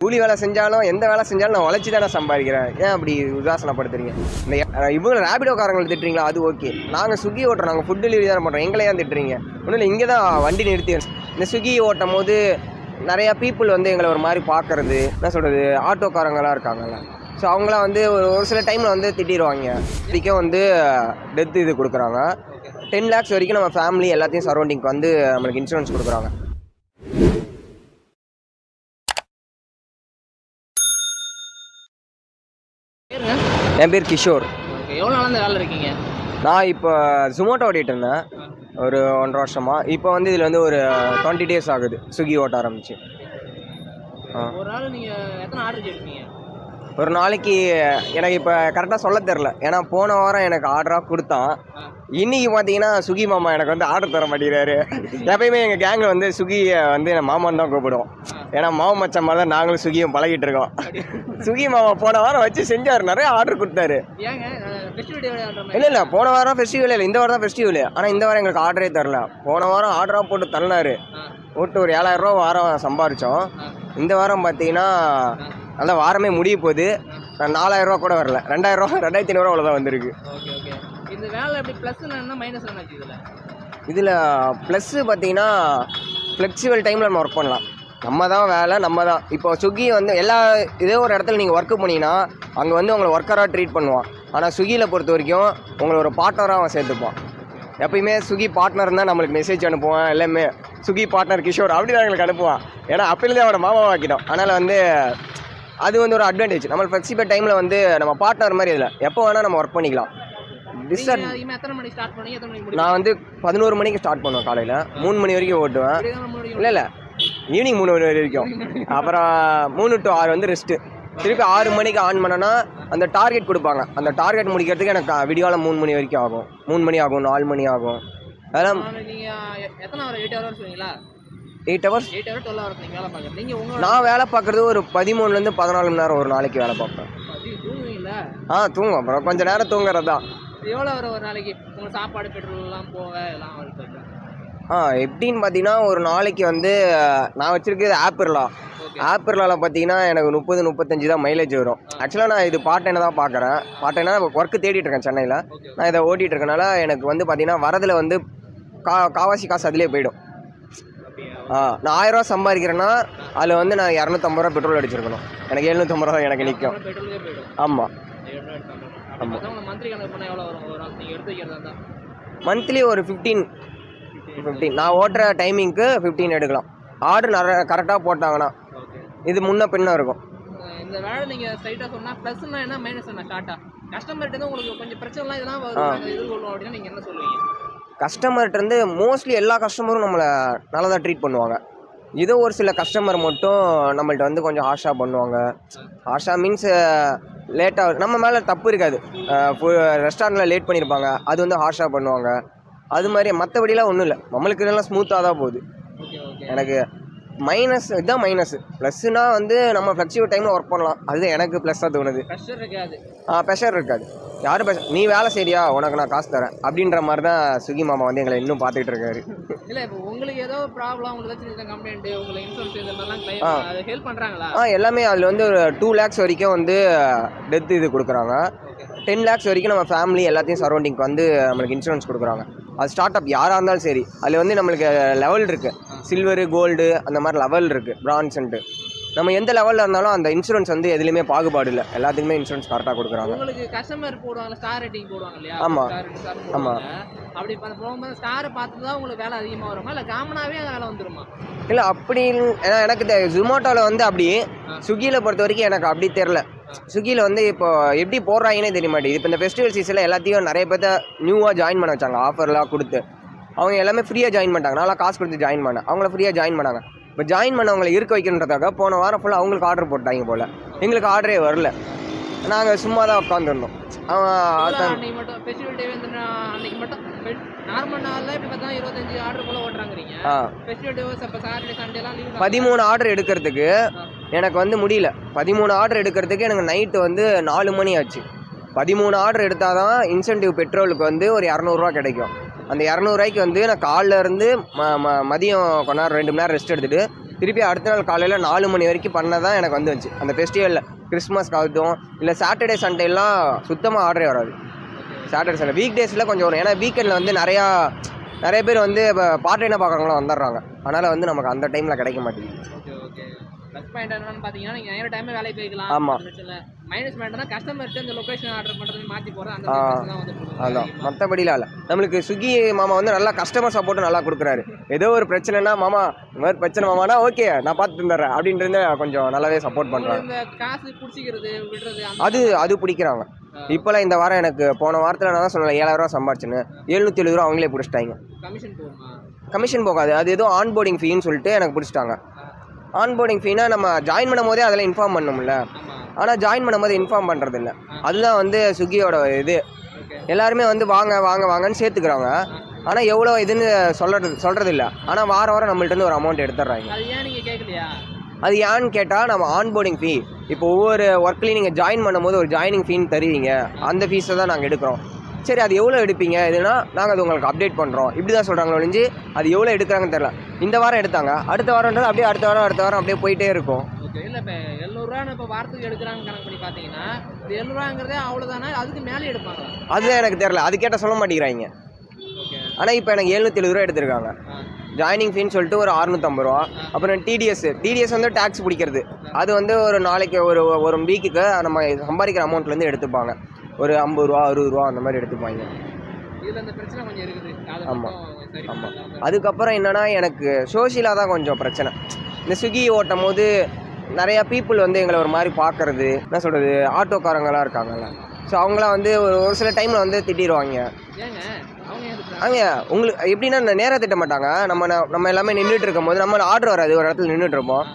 கூலி வேலை செஞ்சாலும் எந்த வேலை செஞ்சாலும் நான் உழைச்சி தானே சம்பாதிக்கிறேன். ஏன் அப்படி உதாசனப்படுத்துறீங்க? இந்த இவங்க ரேபிடோக்காரங்களை திட்டுறீங்களா? அது ஓகே. நாங்கள் ஸ்விக்கி ஓட்டுறோம், நாங்கள் ஃபுட் டெலிவரி தானே பண்ணுறோம், எங்களை ஏன் திட்டுறீங்க? ஒன்றும் இல்லை, இங்கே தான் வண்டி நிறுத்தி இந்த ஸ்விக்கி ஓட்டும் போது நிறையா பீப்புள் வந்து எங்களை ஒரு மாதிரி பார்க்குறது, என்ன சொல்கிறது, ஆட்டோக்காரங்களாம் இருக்காங்கல்ல, ஸோ அவங்களாம் வந்து ஒரு சில டைமில் வந்து திட்டிடுவாங்க. இதுக்கே வந்து டெத் இது கொடுக்குறாங்க. 10 lakhs வரைக்கும் நம்ம ஃபேமிலி எல்லாத்தையும் சரௌண்டிங்க்கு வந்து நம்மளுக்கு இன்சூரன்ஸ் கொடுக்குறாங்க. என் பேர் கிஷோர். எவ்வளோ நாள் இந்த வேலை இருக்கீங்க? நான் இப்போ ஜொமேட்டோ ஓட்டிகிட்டு இருந்தேன் ஒரு 1.5 வருஷமாக. இப்போ வந்து இதில் வந்து ஒரு 20 days ஆகுது ஸ்விக்கி ஓட்ட ஆரம்பிச்சு. ஒரு நாள் நீங்கள் எத்தனை ஆர்டர் எடுப்பீங்க? ஒரு நாளைக்கு எனக்கு இப்போ கரெக்டாக சொல்ல தெரில, ஏன்னா போன வாரம் எனக்கு ஆர்டராக கொடுத்தான். இன்றைக்கி பார்த்தீங்கன்னா ஸ்விக்கி மாமா எனக்கு வந்து ஆர்டர் தர மாட்டேங்கிறாரு. எப்பயுமே எங்கள் கேங்கில் வந்து ஸ்விக்கியை வந்து என் மாமான்னு தான் கூப்பிடுவோம், ஏன்னா மாமா மச்சம் மாதிரி தான் நாங்களும் ஸ்விக்கியும் பழகிட்டு இருக்கோம். ஸ்விக்கி மாமா போன வாரம் வச்சு செஞ்சார், நிறைய ஆர்டர் கொடுத்தாரு. இல்லை போன வாரம் ஃபெஸ்டிவல் இல்லை, இந்த வாரம் தான் ஃபெஸ்டிவல். ஆனால் இந்த வாரம் எங்களுக்கு ஆர்டரே தரல. போன வாரம் ஆர்டராக போட்டு தள்ளினாரு, போட்டு ஒரு 7,000 ரூபா வாரம் சம்பாரித்தோம். இந்த வாரம் பார்த்தீங்கன்னா நல்லா வாரமே முடிய போகுது, 4,000 ரூபா கூட வரல, 2,000 ரூபா 2,500 ரூபா அவ்வளோதான் வந்திருக்கு. இந்த வேலை எப்படி ப்ளஸ் என்ன மைனஸ் என்ன இதில் ப்ளஸ்ஸு பார்த்தீங்கன்னா ஃப்ளெக்சிபிள் டைமில் நம்ம ஒர்க் பண்ணலாம். நம்ம தான் வேலை, நம்ம தான். இப்போ ஸ்விக்கி வந்து இதே ஒரு இடத்துல நீங்கள் ஒர்க்கு பண்ணிங்கன்னா அங்கே வந்து உங்களை ஒர்க்கராக ட்ரீட் பண்ணுவான். ஆனால் ஸ்விக்கியில் பொறுத்த வரைக்கும் உங்களை ஒரு பார்ட்னராக அவன் சேர்த்துப்பான். எப்பயுமே ஸ்விக்கி பார்ட்னர் தான் நம்மளுக்கு மெசேஜ் அனுப்புவான், எல்லாமே ஸ்விக்கி பார்ட்னர் கிஷோர் அப்படி தான் எங்களுக்கு அனுப்புவான். ஏன்னா அப்போலேருந்தே அவனை மாமாவாக்கிட்டோம். அதனால் வந்து அது வந்து ஒரு அட்வான்டேஜ். நம்ம ஃப்ளெக்சிபிள் டைமில் வந்து நம்ம பார்ட்னர் மாதிரி இதில் எப்போ வேணால் நம்ம ஒர்க் பண்ணிக்கலாம். நான் வந்து 11 மணிக்கு ஸ்டார்ட் பண்ணுவேன், காலையில் 3 மணி வரைக்கும் ஓட்டுவேன். இல்லை ஈவினிங் 3 மணி வரைக்கும். அப்புறம் 3 to 6 வந்து ரெஸ்ட்டு. திருப்பி 6 மணிக்கு ஆன் பண்ணனா அந்த டார்கெட் கொடுப்பாங்க. அந்த டார்கெட் முடிக்கிறதுக்கு எனக்கு விடியாவில் 3 மணி வரைக்கும் ஆகும், 3 மணி ஆகும், 4 மணி ஆகும். அதெல்லாம் 8 hours. நான் வேலை பார்க்குறது ஒரு 13லேருந்து 14 மணி நேரம் ஒரு நாளைக்கு வேலை பார்ப்பேன். தூங்கும், அப்புறம் கொஞ்சம் நேரம் தூங்குறது தான். எவ்வளோ வரும் ஒரு நாளைக்கு உங்கள் சாப்பாடு பெட்ரோல்லாம் போக எல்லாம்? எப்படின்னு பார்த்தீங்கன்னா ஒரு நாளைக்கு வந்து நான் வச்சுருக்கிறது ஆப்பிரிலாவில் பார்த்தீங்கன்னா எனக்கு 30-35 தான் மைலேஜ் வரும். ஆக்சுவலாக நான் இது பார்ட் டைம் தான் பார்க்குறேன். பார்ட் டைம்னா ஒர்க்கு தேடிட்டுருக்கேன் சென்னையில். நான் இதை ஓட்டிகிட்டு இருக்கனால எனக்கு வந்து பார்த்தீங்கன்னா வரதில் வந்து காவாசி காசு அதிலே போயிடும். நான் 1000 ரூபா சம்பாதிக்கிறேன்னா அதில் வந்து நான் 250 ரூபா பெட்ரோல் அடிச்சிருக்கணும். எனக்கு 750 ரூபா எனக்கு நிற்கும். ஆமாம். மந்த்லி ஒரு 15 நான் ஓட்டுற டைமிங்க்கு 15 எடுக்கலாம். ஆர்டர் நிறைய கரெக்டாக போட்டாங்கன்னா இது முன்ன பின்ன இருக்கும். இந்த வேலை நீங்கள் ஸ்ட்ரைட்டாக சொன்னால் ப்ளஸ்னா என்ன மைனஸ் என்ன ஷார்ட்டாக கஸ்டமர்கிட்ட உங்களுக்கு கொஞ்சம் பிரச்சனைலாம் இதெல்லாம் வரும் எதிர்கொள்ளும் அப்படின்னா நீங்கள் என்ன சொல்லுவீங்க? கஸ்டமர்கிட்டருந்து மோஸ்ட்லி எல்லா கஸ்டமரும் நம்மளை நல்லா தான் ட்ரீட் பண்ணுவாங்க. இதோ ஒரு சில கஸ்டமர் மட்டும் நம்மள்ட்ட வந்து கொஞ்சம் ஹார்ஷாக பண்ணுவாங்க. ஹார்ஷாக மீன்ஸ் லேட்டாக நம்ம மேலே தப்பு இருக்காது. ரெஸ்டாரண்ட்டில் லேட் பண்ணியிருப்பாங்க, அது வந்து ஹார்ஷாக பண்ணுவாங்க. அது மாதிரி மற்றபடிலாம் ஒன்றும் இல்லை, நம்மளுக்கு இதெல்லாம் ஸ்மூத்தாக தான் போகுது. எனக்கு மைனஸ் இதுதான் மைனஸ். ப்ளஸ்னா வந்து நம்ம ஃப்ளெக்சிபிள் டைமில் ஒர்க் பண்ணலாம், அதுதான் எனக்கு ப்ளஸ்ஸாக தோணுது. ப்ரெஷர் இருக்காது. யாரும் நீ வேலை செய்றியா, உனக்கு நான் காசு தரேன் அப்படின்ற மாதிரி தான் ஸ்விக்கி மாமா வந்து எங்களை இன்னும் பார்த்துக்கிட்டு இருக்காரு. இல்லை இப்போ உங்களுக்கு ஏதோ ப்ராப்ளம், உங்களுக்கு கம்ப்ளைண்ட், உங்களுக்கு இன்சூரன்ஸ் இந்த மாதிரிலாம் ஹெல்ப் பண்ணுறாங்களா? எல்லாமே அதில் வந்து ஒரு 2 lakhs வரைக்கும் வந்து டெத் இது கொடுக்குறாங்க. 10 lakhs வரைக்கும் நம்ம ஃபேமிலி எல்லாத்தையும் சரௌண்டிங்க்கு வந்து நம்மளுக்கு இன்சூரன்ஸ் கொடுக்குறாங்க. அது ஸ்டார்ட் அப் யாராக இருந்தாலும் சரி, அதில் வந்து நம்மளுக்கு லெவல் இருக்குது, சில்வரு, கோல்டு, அந்த மாதிரி லெவல் இருக்குது, பிரான்ஸ்ன்ட்டு. நம்ம எந்த லெவலில் இருந்தாலும் அந்த இன்சூரன்ஸ் வந்து எதுலையுமே பாகுபாடு இல்லை, எல்லாத்துக்குமே இன்சூரன்ஸ் கரெக்டாக கொடுக்குறாங்க. உங்களுக்கு கஸ்டமர் போடுவாங்க, ஸ்டார் ரேட்டிங் போடுவாங்க இல்லையா? ஆமாம் ஆமாம். அப்படி போகும்போது ஸ்டாரை பார்த்து தான் உங்களுக்கு வேலை அதிகமாக வருமா, இல்லை காமனாகவே வேலை வந்துருமா? இல்லை அப்படி எனக்கு ஜொமேட்டோவில் வந்து அப்படி, ஸ்விக்கியில் பொறுத்த வரைக்கும் எனக்கு அப்படி தெரில. ஸ்விக்கியில் வந்து இப்போ எப்படி போடுறாங்கன்னே தெரிய மாட்டேங்குது. இப்போ இந்த ஃபெஸ்டிவல் சீசனில் எல்லாத்தையும் நிறைய பேர்த்த நியூவாக ஜாயின் பண்ண வச்சாங்க, ஆஃபர்லாம் கொடுத்து. அவங்க எல்லாமே ஃப்ரீயாக ஜாயின் பண்ணிட்டாங்க. நல்லா காசு கொடுத்து ஜாயின் பண்ணேன், அவங்கள ஃப்ரீயாக ஜாயின் பண்ணாங்க. இப்போ ஜாயின் பண்ணவங்களை இருக்க வைக்கணுன்றதாக போன வாரம் ஃபுல்லாக அவங்களுக்கு ஆர்டர் போட்டாங்க போல். எங்களுக்கு ஆர்டரே வரல, நாங்கள் சும்மா தான் உட்காந்துருந்தோம். அன்னைக்கு மட்டும் ஃபெஸ்டிவல் டே வந்து அன்னைக்கு மட்டும் நார்மல் நாளில் இப்போ பார்த்தா 25 ஆர்டர் போல் ஓட்டுறாங்கிறீங்க. ஃபெஸ்டிவல் டே இப்போ சாட்டர்டே சண்டேலாம் லீவ். 13 ஆர்டர் எடுக்கிறதுக்கு எனக்கு வந்து முடியல. 13 ஆர்டர் எடுக்கிறதுக்கு எனக்கு நைட்டு வந்து 4 மணி ஆச்சு. 13 ஆர்டர் எடுத்தால் தான் இன்சென்டிவ் பெட்ரோலுக்கு வந்து ஒரு 200 ரூபா கிடைக்கும். அந்த 200 ரூபாய்க்கு வந்து நான் காலில் இருந்து மதியம் கொஞ்ச நேரம் 2 மணி நேரம் ரெஸ்ட் எடுத்துகிட்டு திருப்பி அடுத்த நாள் காலையில் 4 மணி வரைக்கும் பண்ணதான் எனக்கு வந்துச்சு. அந்த ஃபெஸ்டிவலில் கிறிஸ்மஸ்க்கு ஆகட்டும் இல்லை சாட்டர்டே சண்டேலாம் சுத்தமாக ஆர்டரே வராது. சாட்டர்டே சண்டே வீக் டேஸில் கொஞ்சம் வரும். ஏன்னா வீக்கெண்டில் வந்து நிறைய பேர் வந்து இப்போ பார்ட் டைமாக பார்க்குறவங்களாம் வந்துடுறாங்க. அதனால் வந்து நமக்கு அந்த டைமில் கிடைக்க மாட்டேங்குது. Okay okay. ப்ளஸ் பாயிண்ட் என்னன்னு பார்த்தீங்கன்னா நீங்கள் நேர டைமே வேலைக்கு போய்க்கலாம். ஆமாம். மைனஸ் பாயிண்ட்னா கஸ்டமர்கிட்ட இந்த லொக்கேஷன் ஆர்டர் பண்ணுறது மாற்றி போகிறோம் அந்த தான் வந்து அதான் மற்றபடிலாம் இல்லை. நம்மளுக்கு ஸ்விக்கி மாமா வந்து நல்லா கஸ்டமர் சப்போர்ட்டும் நல்லா கொடுக்குறாரு. ஏதோ ஒரு பிரச்சனைனா மாமா இந்த மாதிரி பிரச்சனை மாமானா ஓகே நான் பார்த்து தந்துடுறேன் அப்படின்றது கொஞ்சம் நல்லாவே சப்போர்ட் பண்ணுறாங்க. இந்த காசு பிடிச்சிக்கிறது விடுறது அது பிடிக்கிறாங்க. இப்போலாம் இந்த வாரம் எனக்கு போன வாரத்தில் நான் தான் சொன்னேன் 7000 ரூபா சம்பாரிச்சுன்னு 770 ரூபா அவங்களே பிடிச்சிட்டாங்க. கமிஷன் போகாது, அது ஏதோ ஆன்போர்டிங் ஃபீன்னு சொல்லிட்டு எனக்கு பிடிச்சிட்டாங்க. ஆன்போர்டிங் ஃபீனா நம்ம ஜாயின் பண்ணும் போதே அதெல்லாம் இன்ஃபார்ம் பண்ணணும்ல. ஆனால் ஜாயின் பண்ணும்போது இன்ஃபார்ம் பண்ணுறதில்ல. அதுதான் வந்து ஸ்விக்கியோட இது. எல்லாருமே வந்து வாங்க வாங்க வாங்கன்னு சேர்த்துக்கிறாங்க. ஆனால் எவ்வளோ இதுன்னு சொல்கிறதில்ல. ஆனால் வாரம் நம்மள்ட்ட ஒரு அமௌண்ட் எடுத்துடுறாங்க. அது ஏன்னு கேட்டால் நம்ம ஆன்போர்டிங் ஃபீ இப்போ ஒவ்வொரு ஒர்க்லேயும் நீங்கள் ஜாயின் பண்ணும்போது ஒரு ஜாயினிங் ஃபீன்னு தருவீங்க. அந்த ஃபீஸை தான் நாங்கள் எடுக்கிறோம். சரி அது எவ்வளோ எடுப்பீங்க இதுனா நாங்கள் அது உங்களுக்கு அப்டேட் பண்ணுறோம் இப்படி தான் சொல்கிறாங்களோ ஒழிஞ்சு அது எவ்வளோ எடுக்கிறாங்கன்னு தெரில. இந்த வாரம் எடுத்தாங்க, அடுத்த வாரம்ன்றது அப்படியே அடுத்த வாரம் அப்படியே போயிட்டே இருக்கும். ஓகே. இல்லை இப்போ 700 இப்போ வாரத்துக்கு எடுக்கிறாங்க கணக்கு பண்ணி பார்த்தீங்கன்னா இந்த 700 அவ்வளோதானே, அதுக்கு மேலே எடுப்பாங்க. அதுதான் எனக்கு தெரில, அது கேட்டால் சொல்ல மாட்டேங்கிறாங்க. ஆனால் இப்போ எனக்கு 770 ரூபா எடுத்திருக்காங்க. ஜாயினிங் ஃபீன்னு சொல்லிட்டு ஒரு 650 ரூபா. அப்புறம் டிடிஎஸ் வந்து டேக்ஸ் பிடிக்கிறது. அது வந்து ஒரு நாளைக்கு ஒரு வீக்குக்கு நம்ம சம்பாதிக்கிற அமௌண்ட்லேருந்து எடுத்துப்பாங்க. ஒரு 50 ரூபா 60 ரூபா அந்த மாதிரி எடுத்துப்பாங்க. ஆமாம் ஆமாம். அதுக்கப்புறம் என்னென்னா எனக்கு சோஷியலாக தான் கொஞ்சம் பிரச்சனை. இந்த ஸ்விக்கி ஓட்டும் போது நிறையா பீப்புள் வந்து எங்களை ஒரு மாதிரி பார்க்குறது, என்ன சொல்கிறது, ஆட்டோக்காரங்களாம் இருக்காங்கல்ல. ஸோ அவங்களாம் வந்து ஒரு சில டைமில் வந்து திட்டிடுவாங்க. அங்கே உங்களுக்கு எப்படின்னா நேராக திட்ட மாட்டாங்க. நம்ம எல்லாமே நின்றுட்டு இருக்கும் போது நம்ம ஆர்டர் வராது, ஒரு இடத்துல நின்றுட்டு இருப்போம்.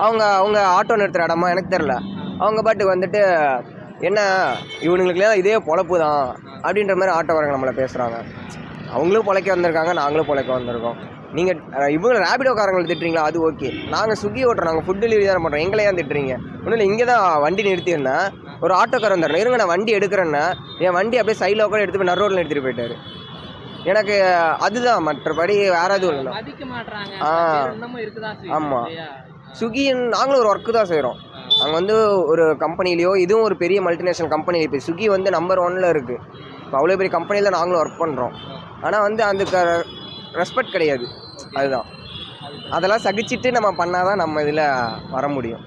அவங்க ஆட்டோ நிறுத்துகிற இடமா எனக்கு தெரில. அவங்க பாட்டுக்கு வந்துட்டு என்ன இவனுங்களுக்குலாம் இதே பொழப்பு தான் அப்படின்ற மாதிரி ஆட்டோக்காரங்க நம்மளை பேசுகிறாங்க. அவங்களும் பொழைக்க வந்திருக்காங்க, நாங்களும் பொழைக்க வந்திருக்கோம். நீங்கள் இவங்க ரேபிடோக்காரங்களை திட்டுறீங்களா, அது ஓகே. நாங்கள் ஸ்விக்கி ஓட்டுறோம், நாங்கள் ஃபுட் டெலிவரி தான் பண்ணுறோம், எங்களை ஏன் திட்டுறீங்க? ஒன்றும் இல்லை, இங்கே தான் வண்டி நிறுத்தியிருந்தேன், ஒரு ஆட்டோக்காரன் தரேன் இருங்க நான் வண்டி எடுக்கிறேன்னா என் வண்டி அப்படியே சைடில் உட்காந்து எடுத்து போய் நடுரோட்டில் எடுத்துகிட்டு போயிட்டாரு. எனக்கு அதுதான், மற்றபடி வேறாவது இல்லை. ஆமாம். ஸ்விக்கி நாங்களும் ஒரு ஒர்க்கு தான் செய்கிறோம். அங்கே வந்து ஒரு கம்பெனிலையோ இதுவும் ஒரு பெரிய மல்டிநேஷனல் கம்பெனி. இப்போ ஸ்விக்கி வந்து நம்பர் 1ல் இருக்குது. இப்போ அவ்வளோ பெரிய கம்பெனியில் நாங்களும் ஒர்க் பண்ணுறோம். ஆனால் வந்து அதுக்கு ரெஸ்பெக்ட் கிடையாது. அதுதான், அதெல்லாம் சகிச்சுட்டு நம்ம பண்ணால் தான் நம்ம இதில் வர முடியும்.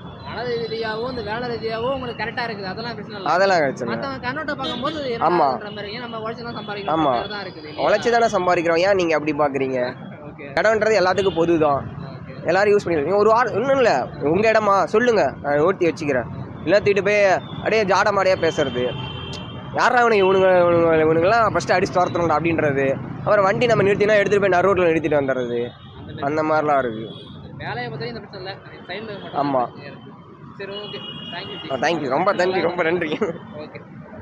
ரீதியாகவும் இந்த வேலை ரீதியாகவும் உங்களுக்கு கரெக்டாக இருக்குது, அதெல்லாம் பிரச்சனை இல்லை. அதெல்லாம் பிரச்சனை. கண்ணோட்ட பார்க்கும்போது ஆமாம் நம்ம உழைச்சி தான் சம்பாதிக்கிறோம். ஆமாம், உழைச்சி தானே சம்பாதிக்கிறோம். ஏன் நீங்கள் அப்படி பார்க்குறீங்க? இடம்ன்றது எல்லாத்துக்கும் பொது தான், எல்லோரும் யூஸ் பண்ணிடுறீங்க. ஒரு வாரம் இன்னும் இல்லை, உங்கள் இடமா சொல்லுங்கள், நான் ஓட்டி வச்சுக்கிறேன். இல்லை தூக்கிட்டு போய் அப்படியே ஜாட மாடையாக பேசுறது, யாரா இவனுங்கெல்லாம் ஃபஸ்ட்டு அடிச்சு துரத்தணும்டா அப்படின்றது. அப்புறம் வண்டி நம்ம நிறுத்தினா எடுத்துகிட்டு போய் நடுரோட்டில் நிறுத்திட்டு வந்துடுறது, அந்த மாதிரிலாம் இருக்குது. வேலையை பற்றி இந்த பிரச்சனை இல்லை, சைடில். ஆமாம். சரி, ஓகே, தேங்க்யூ. தேங்க்யூ, ரொம்ப நன்றி. ஓகே.